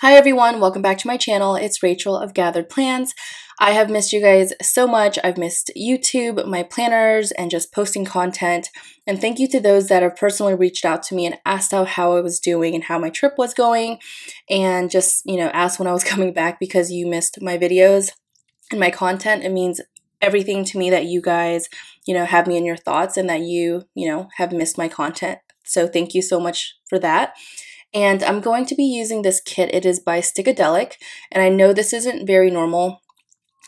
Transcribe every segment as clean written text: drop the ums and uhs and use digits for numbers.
Hi everyone, welcome back to my channel. It's Rachel of Gathered Plans. I have missed you guys so much. I've missed YouTube, my planners, and just posting content. And thank you to those that have personally reached out to me and asked how I was doing and how my trip was going, and just, asked when I was coming back because you missed my videos and my content. It means everything to me that you guys, have me in your thoughts and that you have missed my content. So thank you so much for that. And I'm going to be using this kit. It is by Stickadelic, and I know this isn't very normal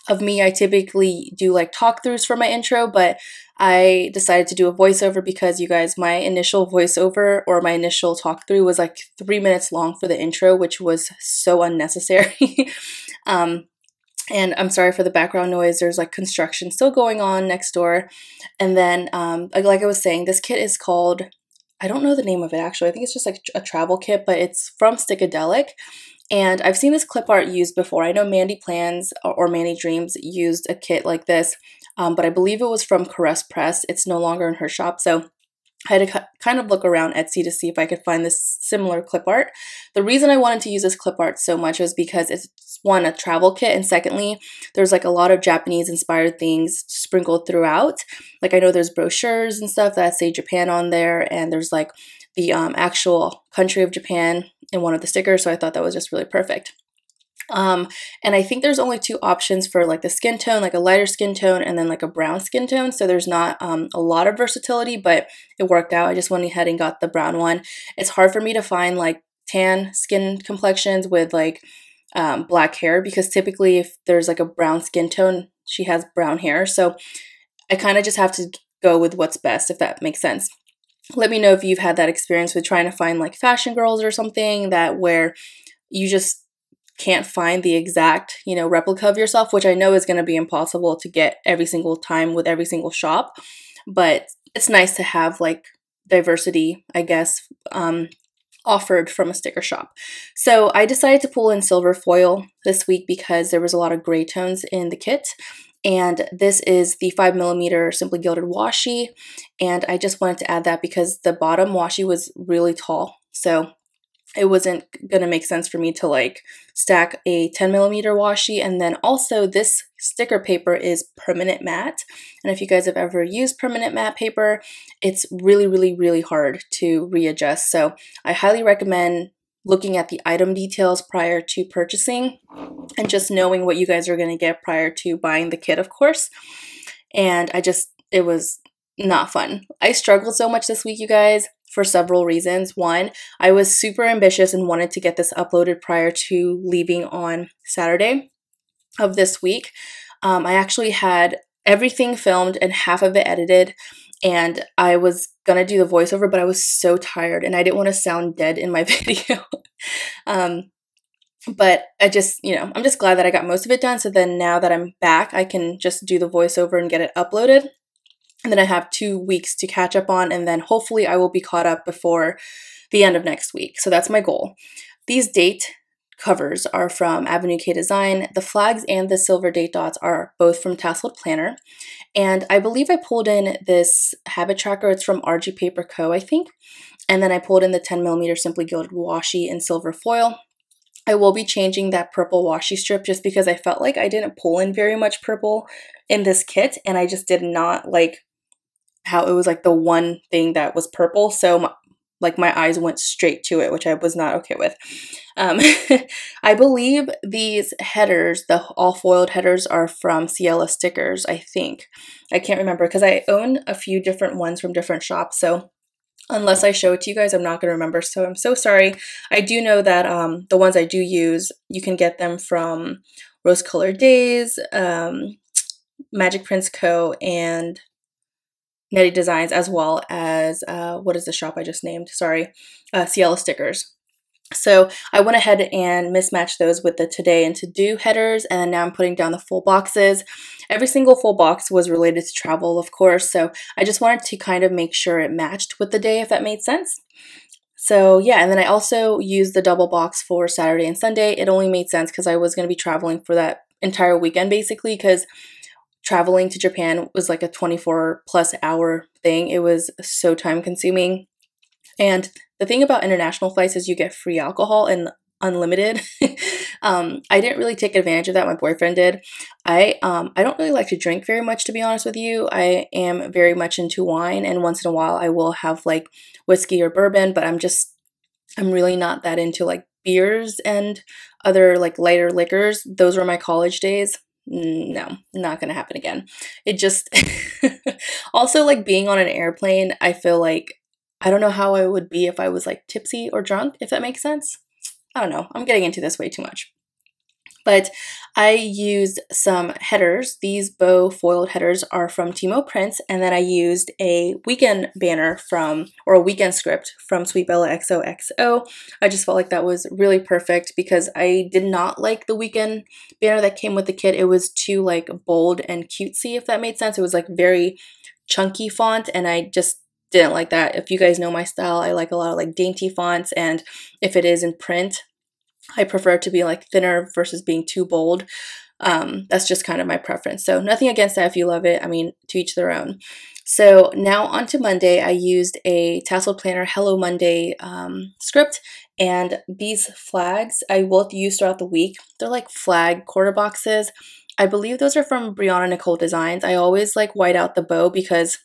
of me. I typically do like talk throughs for my intro, but I decided to do a voiceover because you guys, my initial voiceover or my initial talk through was like 3 minutes long for the intro, which was so unnecessary. And I'm sorry for the background noise. There's like construction still going on next door. And then, like I was saying, this kit is called, I don't know the name of it actually. I think it's just like a travel kit, but it's from Stickadelic. And I've seen this clip art used before. I know Mandy Plans or Mandy Dreams used a kit like this, but I believe it was from Caress Press. It's no longer in her shop, so I had to kind of look around Etsy to see if I could find this similar clip art. The reason I wanted to use this clip art so much was because it's, one, a travel kit, and secondly, there's like a lot of Japanese inspired things sprinkled throughout. Like I know there's brochures and stuff that say Japan on there, and there's like the actual country of Japan in one of the stickers, so I thought that was just really perfect. And I think there's only two options for like the skin tone, like a lighter skin tone and then like a brown skin tone. So there's not a lot of versatility, but it worked out. I just went ahead and got the brown one. It's hard for me to find like tan skin complexions with like black hair, because typically if there's like a brown skin tone, she has brown hair. So I kind of just have to go with what's best, if that makes sense. Let me know if you've had that experience with trying to find like fashion girls or something, that where you just can't find the exact, replica of yourself, which I know is going to be impossible to get every single time with every single shop. But it's nice to have like diversity, I guess, offered from a sticker shop. So I decided to pull in silver foil this week because there was a lot of gray tones in the kit. And this is the 5mm Simply Gilded washi. And I just wanted to add that because the bottom washi was really tall. So it wasn't going to make sense for me to like stack a 10mm washi. And then also this sticker paper is permanent matte. And if you guys have ever used permanent matte paper, it's really, really, really hard to readjust. So I highly recommend looking at the item details prior to purchasing and just knowing what you guys are going to get prior to buying the kit, of course. And it was not fun. I struggled so much this week, you guys, for several reasons. One, I was super ambitious and wanted to get this uploaded prior to leaving on Saturday of this week. I actually had everything filmed and half of it edited, and I was gonna do the voiceover, but I was so tired and I didn't want to sound dead in my video. But I'm just glad that I got most of it done. So then now that I'm back, I can just do the voiceover and get it uploaded. And then I have 2 weeks to catch up on, and then hopefully I will be caught up before the end of next week. So that's my goal. These date covers are from Avenue K Design. The flags and the silver date dots are both from Tasseled Planner. And I believe I pulled in this habit tracker. It's from RG Paper Co., I think. And then I pulled in the 10mm Simply Gilded washi in silver foil. I will be changing that purple washi strip just because I felt like I didn't pull in very much purple in this kit, and I just did not like how it was like the one thing that was purple. So my eyes went straight to it, which I was not okay with. I believe these headers, the all foiled headers, are from Ciela Stickers, I think. I can't remember because I own a few different ones from different shops. So unless I show it to you guys, I'm not going to remember. So I'm so sorry. I do know that the ones I do use, you can get them from Rose Colored Days, Magic Prints Co., and Netty Designs, as well as, what is the shop I just named? Sorry, Ciela Stickers. So I went ahead and mismatched those with the today and to do headers, and then now I'm putting down the full boxes. Every single full box was related to travel, of course, so I just wanted to kind of make sure it matched with the day, if that made sense. So yeah, and then I also used the double box for Saturday and Sunday. It only made sense because I was going to be traveling for that entire weekend, basically, because traveling to Japan was like a 24+ hour thing. It was so time consuming. And the thing about international flights is you get free alcohol, and unlimited. I didn't really take advantage of that. My boyfriend did. I don't really like to drink very much, to be honest with you. I am very much into wine, and once in a while I will have like whiskey or bourbon, but I'm really not that into like beers and other like lighter liquors. Those were my college days. No, not gonna happen again. It just also, like, being on an airplane, I feel like I don't know how I would be if I was like tipsy or drunk, if that makes sense. I don't know. I'm getting into this way too much. But I used some headers. These bow foiled headers are from Timo Prints, and then I used a weekend banner or a weekend script from Sweet Bella XOXO. I just felt like that was really perfect because I did not like the weekend banner that came with the kit. It was too like bold and cutesy, if that made sense. It was like very chunky font, and I just didn't like that. If you guys know my style, I like a lot of like dainty fonts, and if it is in print, I prefer it to be like thinner versus being too bold. That's just kind of my preference. So nothing against that if you love it. I mean, to each their own. So now on to Monday, I used a Tassel Planner Hello Monday script, and these flags I will use throughout the week. They're like flag quarter boxes. I believe those are from Brianna Nicole Designs. I always like white out the bow because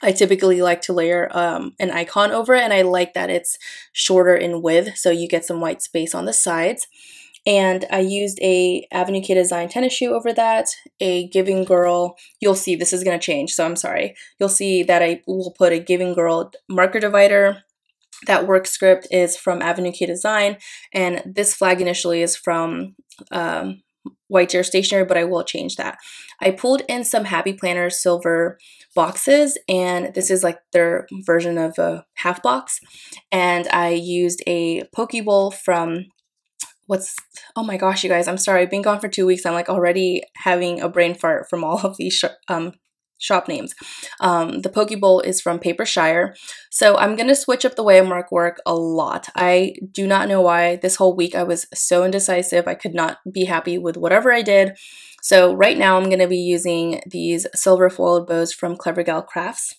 I typically like to layer an icon over it, and I like that it's shorter in width, so you get some white space on the sides. And I used a Avenue K Design tennis shoe over that, a Giving Girl. You'll see this is going to change, so I'm sorry. You'll see that I will put a Giving Girl marker divider. That work script is from Avenue K Design, and this flag initially is from White Chair Stationery, but I will change that. I pulled in some Happy Planners silver boxes, and this is like their version of a half box, and I used a poke bowl from oh my gosh, you guys, I'm sorry, I've been gone for 2 weeks. I'm like already having a brain fart from all of these shop names. The poke bowl is from Paper Shire. So I'm going to switch up the way I mark work a lot. I do not know why. This whole week I was so indecisive. I could not be happy with whatever I did. So right now I'm going to be using these silver foiled bows from Clever Gal Crafts.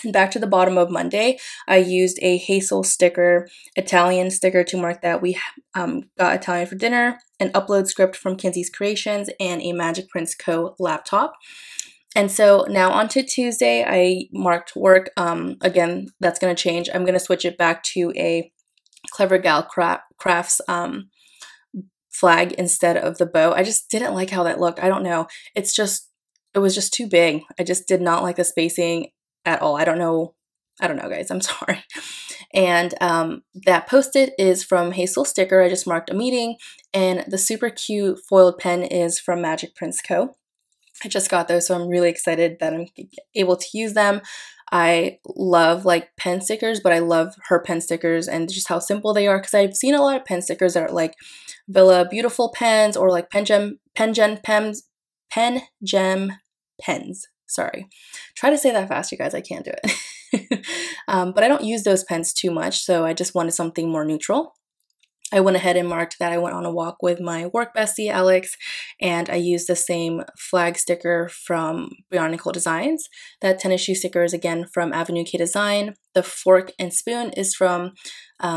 And back to the bottom of Monday, I used a Hazel sticker, Italian sticker to mark that we got Italian for dinner, an upload script from Kinsey's Creations, and a Magic Prince Co. laptop. And so now on to Tuesday, I marked work. Again, that's going to change. I'm going to switch it back to a Clever Gal Crafts flag instead of the bow. I just didn't like how that looked. I don't know. It was just too big. I just did not like the spacing at all. I don't know, guys. I'm sorry. And that Post-it is from Hazel Sticker. I just marked a meeting. And the super cute foiled pen is from Magic Prince Co. I just got those, so I'm really excited that I'm able to use them. I love like pen stickers, but I love her pen stickers and just how simple they are, because I've seen a lot of pen stickers that are like Villa Beautiful pens or like Pen Gem pens. Sorry. Try to say that fast, you guys. I can't do it. But I don't use those pens too much, so I just wanted something more neutral. I went ahead and marked that I went on a walk with my work bestie, Alex, and I used the same flag sticker from Brianna Nicole Designs. That tennis shoe sticker is again from Avenue K Design. The fork and spoon is from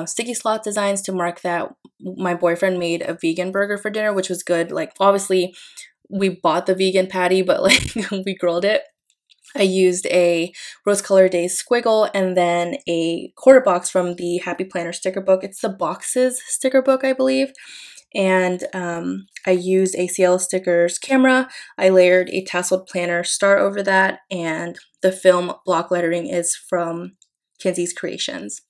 Sticky Sloth Designs to mark that my boyfriend made a vegan burger for dinner, which was good. Like, obviously, we bought the vegan patty, but like we grilled it. I used a Rose Color Days squiggle and then a quarter box from the Happy Planner sticker book. It's the Boxes sticker book, I believe. And I used a Cielo Stickers camera. I layered a tasseled planner star over that, and the film block lettering is from Kinsey's Creations.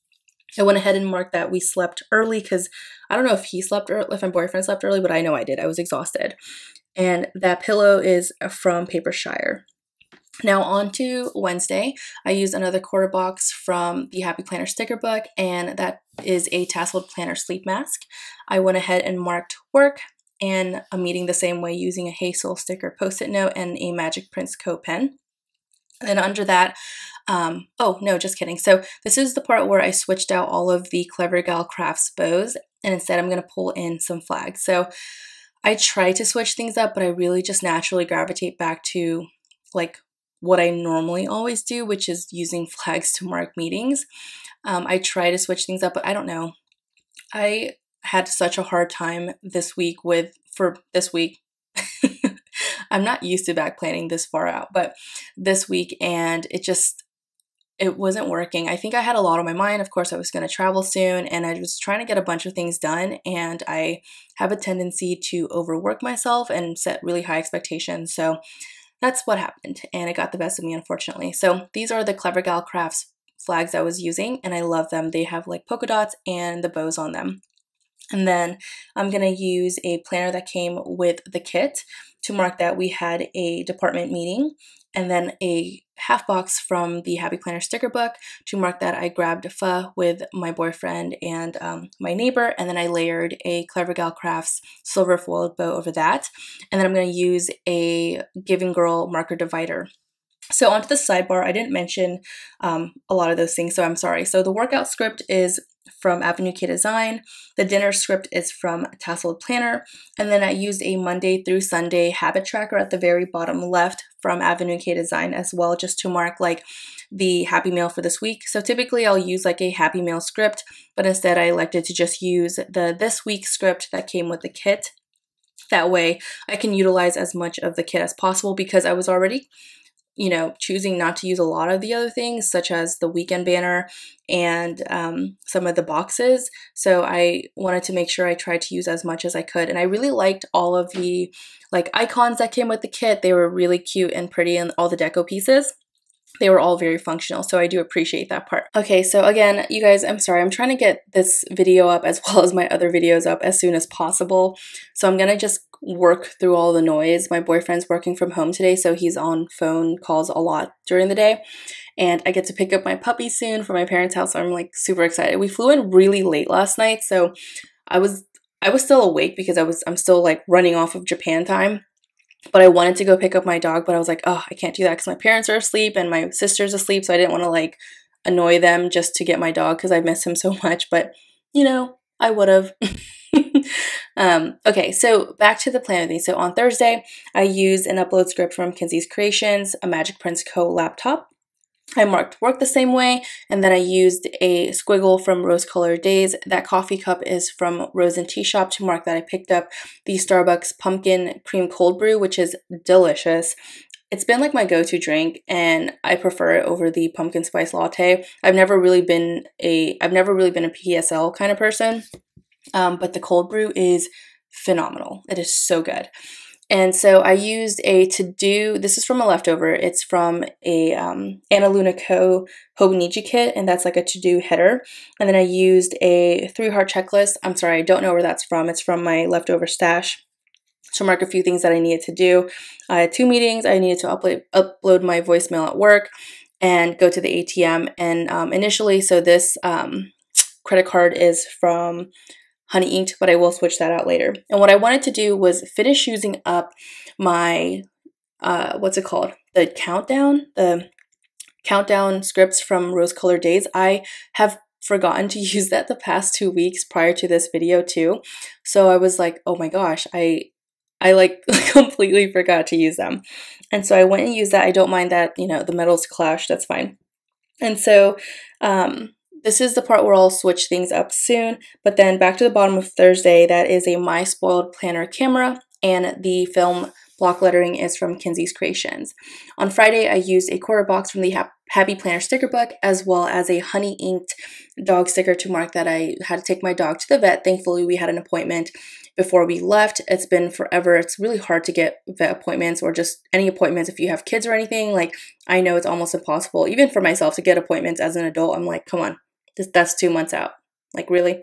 I went ahead and marked that we slept early because I don't know if he slept early, if my boyfriend slept early, but I know I did. I was exhausted. And that pillow is from Paper Shire. Now on to Wednesday, I used another quarter box from the Happy Planner sticker book, and that is a tasseled planner sleep mask. I went ahead and marked work and a meeting the same way using a Hazel sticker Post-it note and a Magic Prince Co. pen. And under that, oh no, just kidding. So this is the part where I switched out all of the Clever Gal Crafts bows, and instead I'm going to pull in some flags. So I try to switch things up, but I really just naturally gravitate back to like what I normally always do, which is using flags to mark meetings. I try to switch things up, but I don't know. I had such a hard time this week for this week. I'm not used to back planning this far out, but this week, and it wasn't working. I think I had a lot on my mind. Of course, I was going to travel soon, and I was trying to get a bunch of things done, and I have a tendency to overwork myself and set really high expectations. So that's what happened, and it got the best of me, unfortunately. So these are the Clever Gal Crafts flags I was using, and I love them. They have like polka dots and the bows on them. And then I'm going to use a planner that came with the kit to mark that we had a department meeting, and then a half box from the Happy Planner sticker book to mark that I grabbed pho with my boyfriend and my neighbor, and then I layered a Clever Gal Crafts silver foiled bow over that. And then I'm going to use a Giving Girl marker divider. So onto the sidebar, I didn't mention a lot of those things, so I'm sorry. So the workout script is from Avenue K Design. The dinner script is from Tasseled Planner. And then I used a Monday through Sunday habit tracker at the very bottom left from Avenue K Design as well, just to mark like the happy meal for this week. So typically I'll use like a happy meal script, but instead I elected to just use the this week script that came with the kit. That way I can utilize as much of the kit as possible, because I was already choosing not to use a lot of the other things, such as the weekend banner and some of the boxes. So I wanted to make sure I tried to use as much as I could. And I really liked all of the like icons that came with the kit. They were really cute and pretty, and all the deco pieces. They were all very functional, so I do appreciate that part. Okay, so again, you guys, I'm sorry, I'm trying to get this video up as well as my other videos up as soon as possible. So I'm gonna just work through all the noise. My boyfriend's working from home today, so he's on phone calls a lot during the day. And I get to pick up my puppy soon from my parents' house, so I'm like super excited. We flew in really late last night, so I was still awake because I'm still like running off of Japan time. But I wanted to go pick up my dog, but I was like, oh, I can't do that because my parents are asleep and my sister's asleep, so I didn't want to like annoy them just to get my dog because I miss him so much, but I would have. Okay, so back to the planner thing. So on Thursday, I used an upload script from Kinsey's Creations, a Magic Prince Co. laptop. I marked work the same way, and then I used a squiggle from Rose Colored Days. That coffee cup is from Rose and Tea Shop to mark that I picked up the Starbucks pumpkin cream cold brew, which is delicious. It's been like my go-to drink, and I prefer it over the pumpkin spice latte. I've never really been a PSL kind of person, but the cold brew is phenomenal. It is so good. And so I used a to-do, this is from a leftover, it's from a Anna Luna Co. Hobonichi kit, and that's like a to-do header. And then I used a 3-heart checklist. I'm sorry, I don't know where that's from. It's from my leftover stash to mark a few things that I needed to do. I had 2 meetings. I needed to upload my voicemail at work and go to the ATM. And initially, so this credit card is from Honey Inked, but I will switch that out later. And what I wanted to do was finish using up my, what's it called? The countdown scripts from Rose Colored Days. I have forgotten to use that the past 2 weeks prior to this video too. So I was like, oh my gosh, I like completely forgot to use them. And so I went and used that. I don't mind that, the metals clash, that's fine. And so, this is the part where I'll switch things up soon, but then back to the bottom of Thursday, that is a My Spoiled Planner camera, and the film block lettering is from Kinsey's Creations. On Friday, I used a quarter box from the Happy Planner sticker book, as well as a honey inked dog sticker to mark that I had to take my dog to the vet. Thankfully, we had an appointment before we left. It's been forever. It's really hard to get vet appointments, or just any appointments if you have kids or anything. Like, I know it's almost impossible, even for myself, to get appointments as an adult. I'm like, come on. That's 2 months out. Like, really?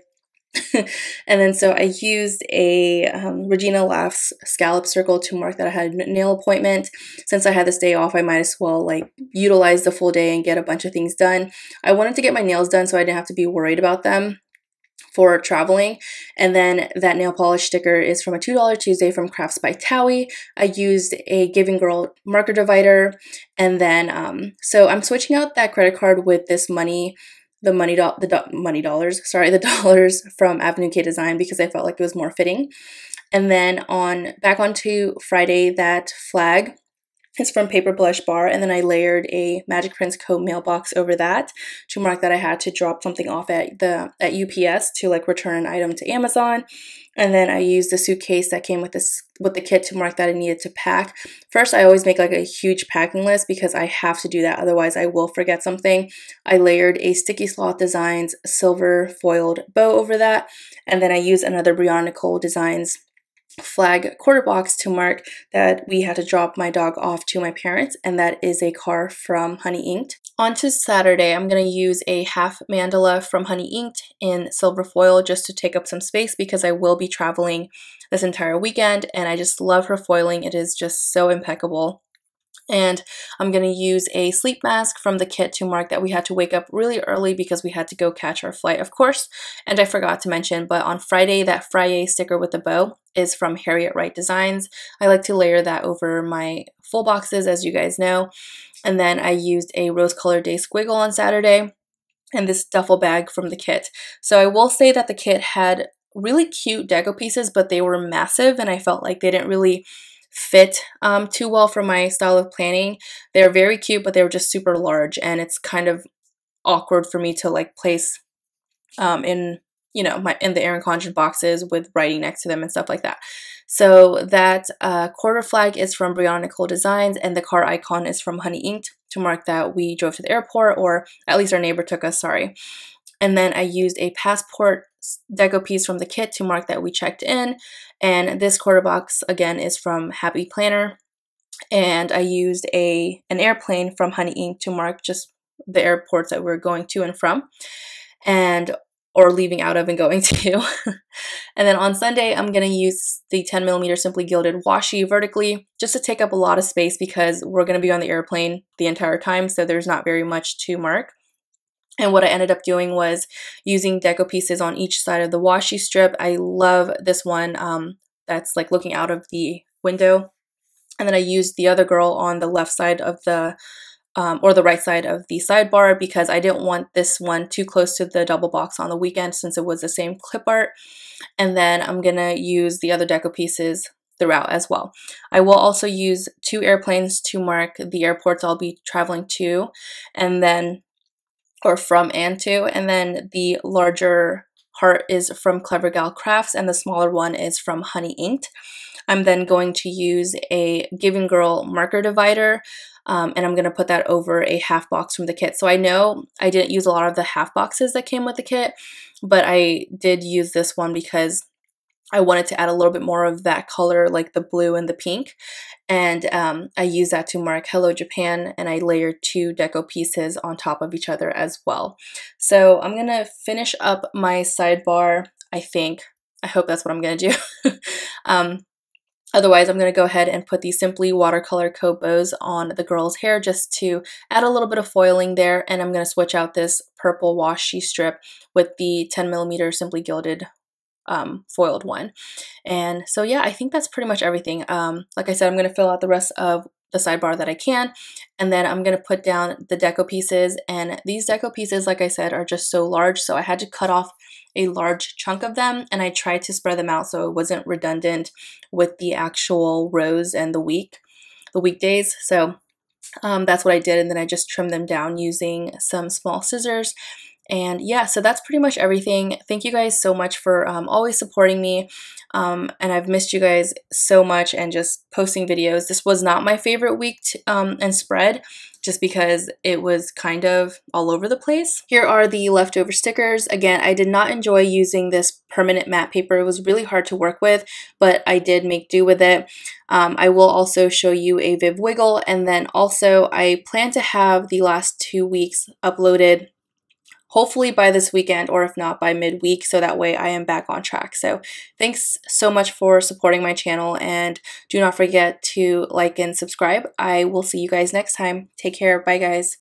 And then so I used a Regina Laughs scallop circle to mark that I had a nail appointment. Since I had this day off, I might as well like utilize the full day and get a bunch of things done. I wanted to get my nails done so I didn't have to be worried about them for traveling. And then that nail polish sticker is from a $2 Tuesday from Crafts by Towie. I used a Giving Girl marker divider. And then so I'm switching out that credit card with this the dollars from Avenue K Design, because I felt like it was more fitting. And then back onto Friday, that flag It's from Paper Blush Bar, and then I layered a Magic Prince Co. mailbox over that to mark that I had to drop something off at UPS to like return an item to Amazon. And then I used the suitcase that came with the kit to mark that I needed to pack. First, I always make like a huge packing list because I have to do that, otherwise I will forget something. I layered a Sticky Sloth Designs silver foiled bow over that, and then I used another Brianna Nicole Designs flag quarter box to mark that we had to drop my dog off to my parents, and that is a car from Honey Inked. On to Saturday, I'm going to use a half mandala from Honey Inked in silver foil just to take up some space because I will be traveling this entire weekend, and I just love her foiling. It is just so impeccable. And I'm going to use a sleep mask from the kit to mark that we had to wake up really early because we had to go catch our flight, of course. And I forgot to mention, but on Friday, that Friday sticker with the bow is from Harriet Wright Designs. I like to layer that over my full boxes, as you guys know. And then I used a rose colored day squiggle on Saturday and this duffel bag from the kit. So I will say that the kit had really cute deco pieces, but they were massive and I felt like they didn't really fit too well for my style of planning. They're very cute, but they were just super large, and it's kind of awkward for me to like place in, you know, in the erincondren boxes with writing next to them and stuff like that. So that quarter flag is from Brianna Nicole Designs, and the car icon is from Honey Inked to mark that we drove to the airport, or at least our neighbor took us, sorry. And then I used a passport deco piece from the kit to mark that we checked in. And this quarter box, again, is from Happy Planner. And I used an airplane from Honey Inked to mark just the airports that we're going to and from, or leaving out of and going to. And then on Sunday, I'm going to use the 10mm Simply Gilded washi vertically just to take up a lot of space because we're going to be on the airplane the entire time, so there's not very much to mark. And what I ended up doing was using deco pieces on each side of the washi strip. I love this one that's like looking out of the window. And then I used the other girl on the left side of the, or the right side of the sidebar because I didn't want this one too close to the double box on the weekend since it was the same clip art. And then I'm going to use the other deco pieces throughout as well. I will also use 2 airplanes to mark the airports I'll be traveling to, and then or from and to, and then the larger heart is from Clever Gal Crafts and the smaller one is from Honey Inked. I'm then going to use a Giving Girl marker divider, and I'm going to put that over a half box from the kit. So I know I didn't use a lot of the half boxes that came with the kit, but I did use this one because I wanted to add a little bit more of that color, like the blue and the pink. And I use that to mark Hello Japan, and I layered 2 deco pieces on top of each other as well. So I'm going to finish up my sidebar, I think. I hope that's what I'm going to do. Otherwise, I'm going to go ahead and put these Simply Watercolor Co. bows on the girl's hair just to add a little bit of foiling there. And I'm going to switch out this purple washi strip with the 10mm Simply Gilded foiled one. And so yeah, I think that's pretty much everything. Like I said, I'm going to fill out the rest of the sidebar that I can, and then I'm going to put down the deco pieces. And these deco pieces, like I said, are just so large, so I had to cut off a large chunk of them, and I tried to spread them out so it wasn't redundant with the actual rows and the weekdays. So that's what I did, and then I just trimmed them down using some small scissors. And yeah, so that's pretty much everything. Thank you guys so much for always supporting me. And I've missed you guys so much and just posting videos. This was not my favorite week and spread, just because it was kind of all over the place. Here are the leftover stickers. Again, I did not enjoy using this permanent matte paper. It was really hard to work with, but I did make do with it. I will also show you a Viv Wiggle, and then also I plan to have the last 2 weeks uploaded hopefully by this weekend, or if not by midweek, so that way I am back on track. So thanks so much for supporting my channel, and do not forget to like and subscribe. I will see you guys next time. Take care. Bye guys.